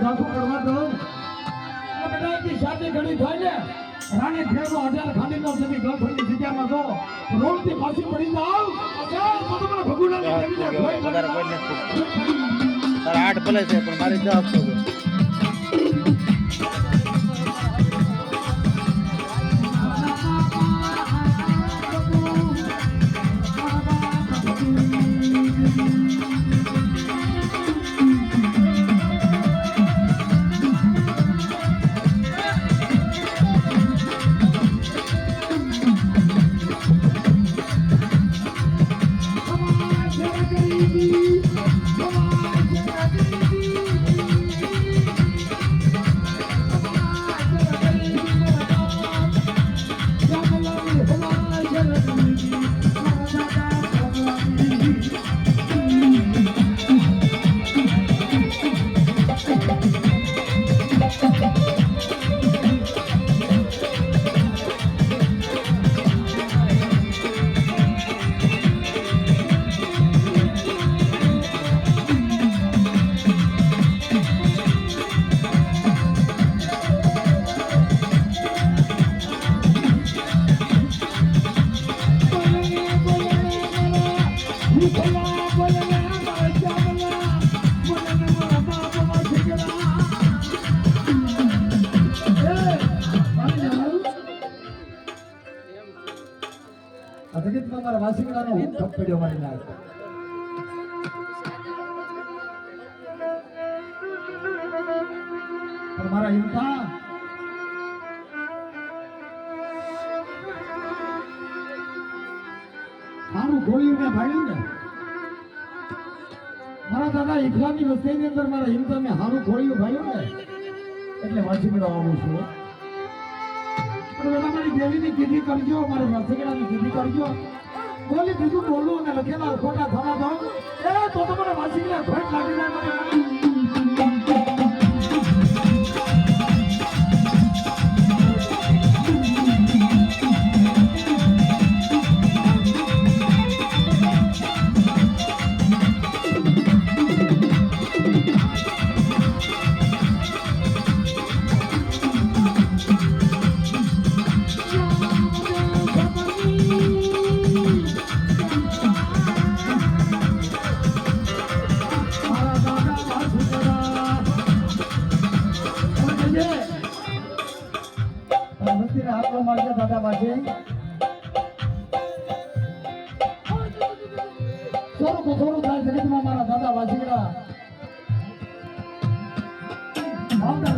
રાખું પડવા દો બેટા કી શાદી ઘણી થાય ને રાણી ફેરો 1000 ખાલી નો સદી ગર્લફ્રેન્ડ ની જગ્યામાં જો રોડ થી પાછી પડી જાવ તો તમને ભગુડા ની દેવીને કોઈ વધારે કોઈ નથી તારા 8 ભલે છે પણ મારી 10 આપતો છે તમારા વાસીગડાનો હું થપ પડ્યો મારી નાખ પણ મારા હિંમતા મારું ગોળીયું મેં ભાળ્યું ને મારા દાદા ઇખલાની વસ્તીની અંદર મારા હિંમતા મેં હારું ગોળીયું ભાળ્યું ને એટલે વાસીગડા આવું છું પણ બેટા મારી દેવીની કીધી કરજો મારી વાસીગડાની કીધી કરજો બોલી બીજું બોલું અને લખેલા ખોટા થવા દો એ તો મને વાસીગડા ભેટ લાગી જાય દાદા પાસે થોડું થાય જગતમાં મારા દાદા વાસીગડા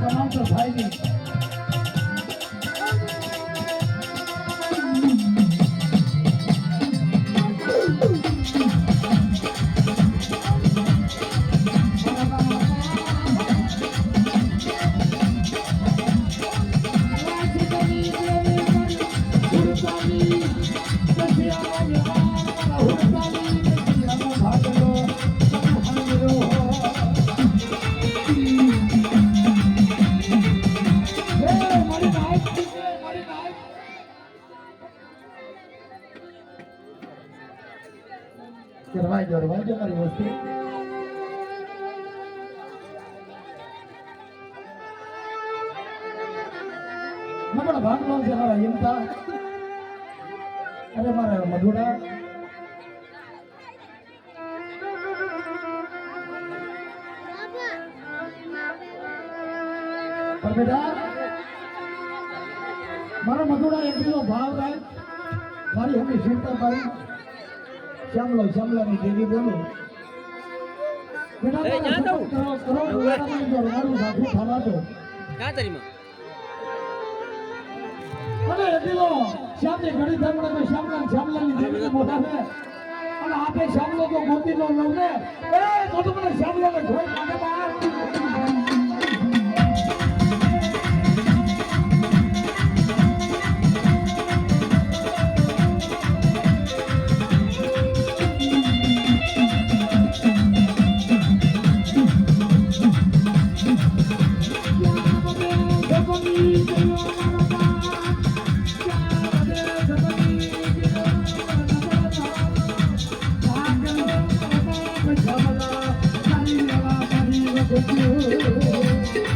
કમાવતો થાય નહીં રવાજો મારી વસ્તી મારા ભાગનો છે મારા હિંમતા અરે મારા મધુરા પણ બેટા મારા મધુરા એટલો ભાવ રાખ મારી હમી ચિંતા કરી શ્યામલાની દેવી બોલું આપે શ્યામલો તો ગોતી નો લઉં ને તો મને શ્યામલો ને ઘોડ કાઢે બહાર Thank you.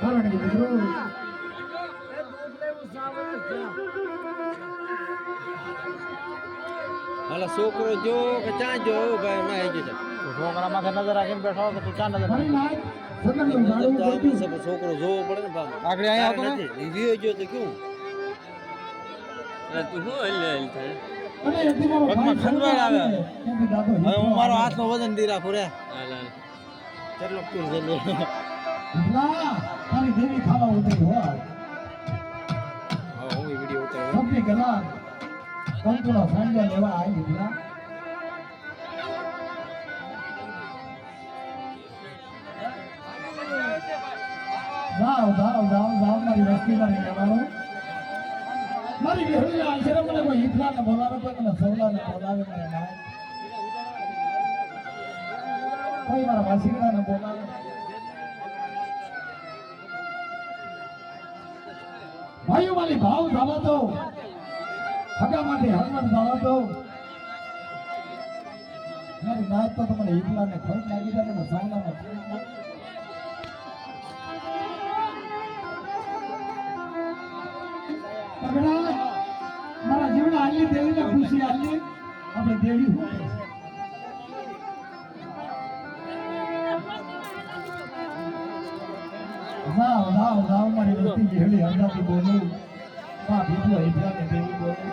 કારણ કે મિત્રો હાલો છોકરો જો કે ચા જો ભાઈ માં આવી ગયો છોકરા માથે નજર રાખીને બેઠો કે તું ચા નજર મારી નાય સદન નજર જાડું તો આવે પડ્યું છે પણ છોકરો જોવો પડે ને બાપ આગળ અહીંયા આવતો ને? નથી વિયો જો તો કેવું તું શું હલ થાય અને એથી મારો પગમાં ભાઈ ખંજવાળ આવે. કેમ કે દાદો હવે હું મારો હાથનો વજન દી રાખું રે હાલ હાલ કેટલો તું જલ્દી ના તારી દેવી ખાવા ઉતરી હોય હા હું વિડિયો ઉતાર્યો સૌથી ગલા કંકુનો સાંજવા લેવા આવી દીધા જાઓ મારી વસ્તી મારી લેવાનો મારી બેહરી આશરે મને કોઈ હિતલાને બોલાવે કોઈ મને સવલાને બોલાવે મને ના કોઈ મારા વાસીડાને બોલાવે ભાઈઓ મારી ભાવ જવા દો હગા માટે હનુમાન જવા દો મારી નાચ તો તમને હિતલાને ખોટ લાગી જાય ને સવલાને મારા જીવના આલી દેવીને ખુશી આલી આપણે દેવી હું જાઓ મારી વસ્તી ઘેડી હરદાથી બોલું પા બીજો હિજરાને દેવી બોલું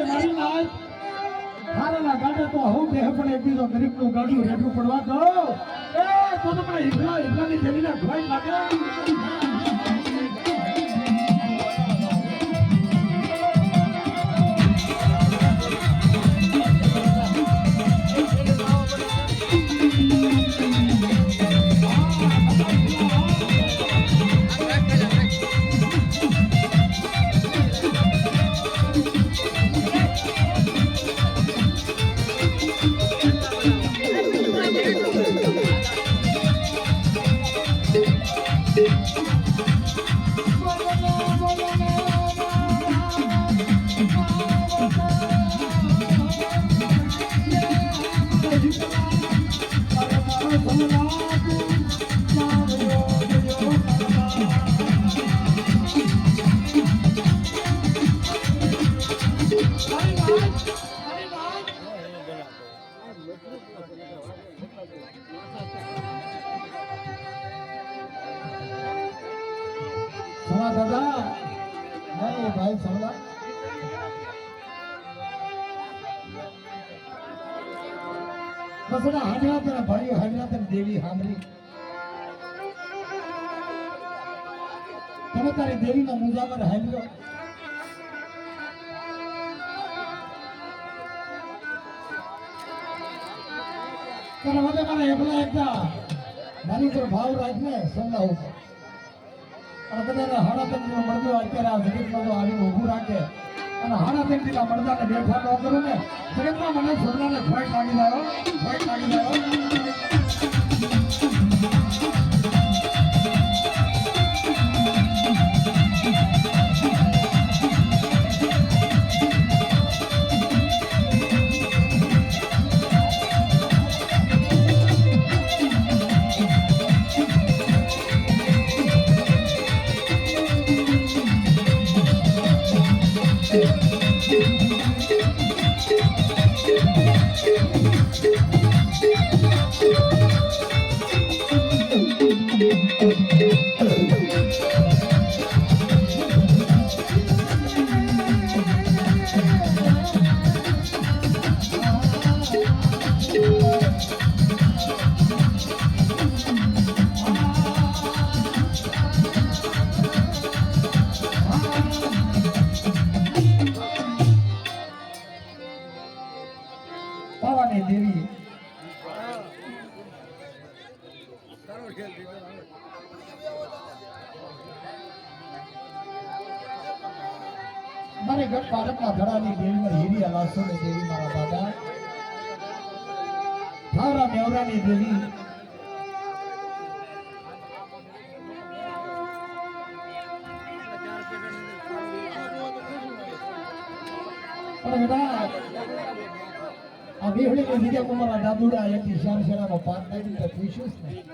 મારી નાચ હારેલા ગાડે તો હું દેહ પણ એક બીજો ગરીબનું ગાડું રેઠું પડવા દો તો તમને હિજરાની દેવીને ઘોઈ લાગે સવા દાદા નહીં ભાઈ સવા બસ એના હાજરા તને ભાઈઓ હાજરા તને દેવી હામરી તમે તારી દેવીનો મુજાવર હાલ્યો તને મને મને એકલા એકતા મારી પર ભાવ રાખને સલ્લા ઉપર અને બધાને હાડાતંત્રીનો મળદો અત્યારે આ જગતમાં જો આવીને ઊભું રાખે અને હાડાતંત્રીના મળદાને બેઠા ન કરું ને જગતમાં મને સોનાને ફાઈટ લાગી જાય ફાઈટ લાગી જાય પાવાની દેવી મારે ગઢ ભારતના ધડાની દેવી હીરિયા લાસોની દેવી મારા દાદા થાવરા મેવરાની દેવી પણ બેટા આ બેહડીને બીજા કુમારા દાદુડા એથી શ્યામ શેરાનો પાર નાખી તો પૂછ્યું જ નહીં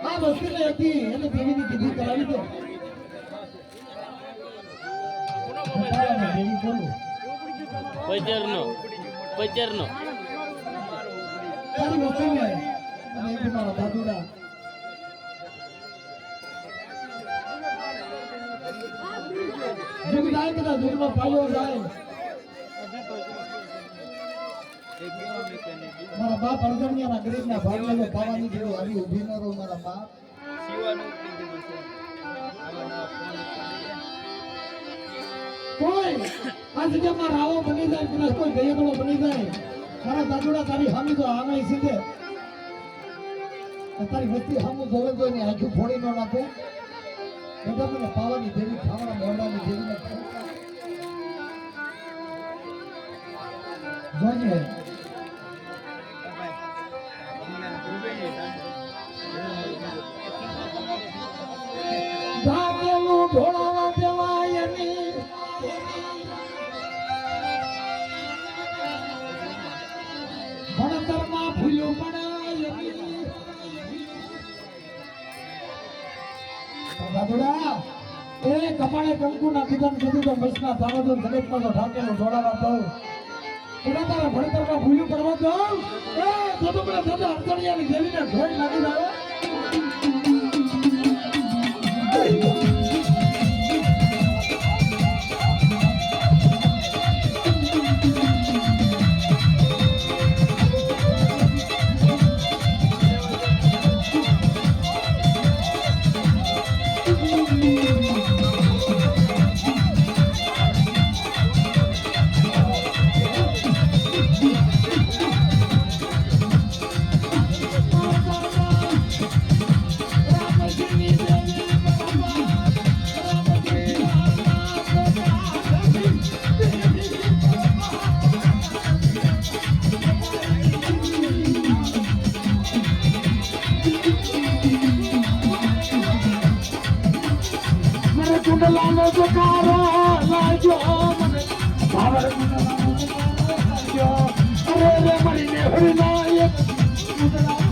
આ વસ્તુને હતી એને દેવીની કીધી કરાવી દે દેવી બોલું પચરનો તારી વસ્તુને અને એ મારા દાદુડા જુગદાય કદા જુગમાં પાયો જાય મારા બાપ અર્જણિયાના ગરીબના ભાગ લેવો પાવાની જેવો આવી ઊભી ન રહો મારા બાપ કોઈ આ જગ્યામાં રાવો બની જાય કદાચ કોઈ દયાળો બની જાય મારા દાદુડા તારી હામી તો આંગળી સીધે તારી વસ્તી હામું જોવે તો એની આંખું ફોડી ન નાખે બેટા મને પાવાની દેવી ખાવડા મેળવાની દેવીને જોજે ધામેલું ઢોળાવા દેવાય ની ભણતરમાં ભૂલ્યું બનાય દાદુડા એ કપાળે કંકુ ના દીધા સુધી તો મસના તાવજો જગતમાં તો ઢાકેલો ઢોળાવા દઉં એના તારા ભણતરમાં ભૂલ્યું પડવા દઉં એ તો મને થતો અડચણિયાની દેવીને ભેટ લાગી જાય કુંડલાનો જકારો લાજો મને ભાવર કુંડલાનો જકારો લાજો અરે રે મરીને હરિના એક કુંડલાનો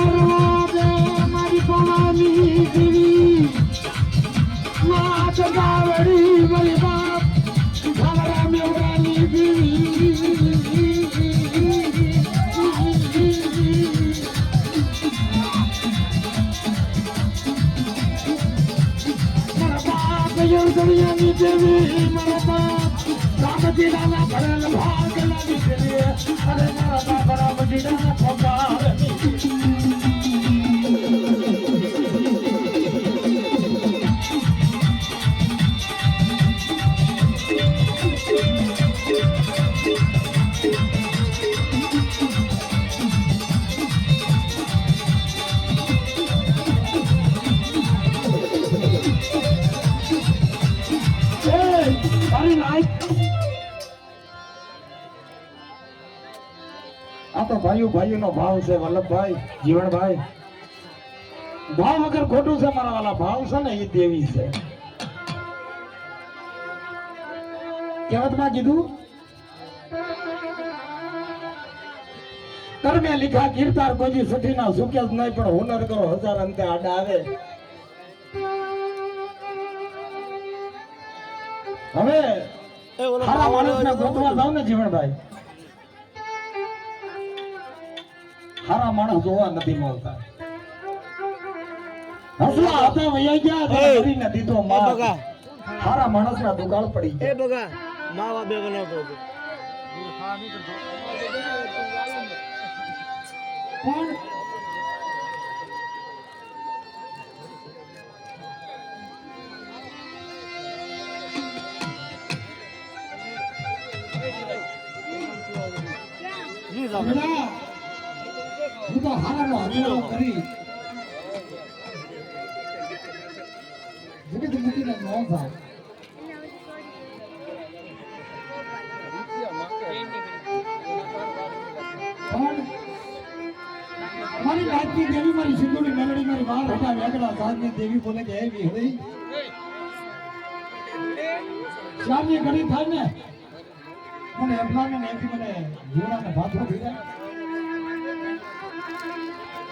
કરવા દે મારી પવાની દીવી માત ગાવડી મારી બાપ ઘાવરા મેવરાની દીવી મારા બાપ દુનિયાની દેવી મારા બાપ રામજી રાના ભરેલ ભાગ લાગી દેવી અરે મારા બાપ રામજી રાના પગાર આ તો ભાઈઓ નો ભાવ છે વલ્લભભાઈ જીવણભાઈ ભાવ વગર ખોટું છે મારા વાલા ભાવ છે ને એ દેવી છે કહેવતમાં કીધું કર્મે લીખા કીર્તાર કોઈ સઠી ના સુખ્ય જ નહીં પણ હુનર કરો હજાર અંતે આડા આવે હવે હારા માણસને ગોતવા જાવ ને જીવણભાઈ હારા માણસ જોવા નથી મળતા હસલા હતા વૈયા ગયા કરી નથી તો માં હારા માણસના દુકાળ પડી એ બગા માવા બે બનાવતો હતો પણ હું તો હારાનો હરિયાળો કરી જગત મૂકીને ન થાય પણ મારી રાજની દેવી મારી સિંધુની મેલડી મારી બહાર હતા વેગડા સાધની દેવી બોલે કે હે વિહળી શ્યામની ઘડી થાય ને મને એફલાને એથી મને જીવડાને ભાથો થઈ જાય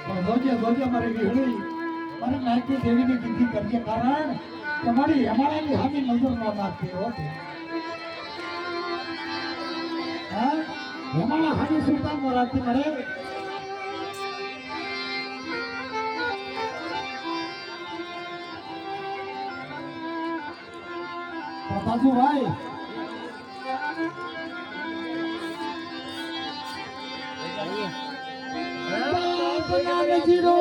પણ જોજે મારી વિહળી મારી નાયકી દેવીની કીધી કરજે કારણ તમારી હેમાળાની હામી નજર ન નાખતી હોતી હા હેમાળા હામી સુલતાન નો રાખતી મારે પ્રતાપભાઈ જીરો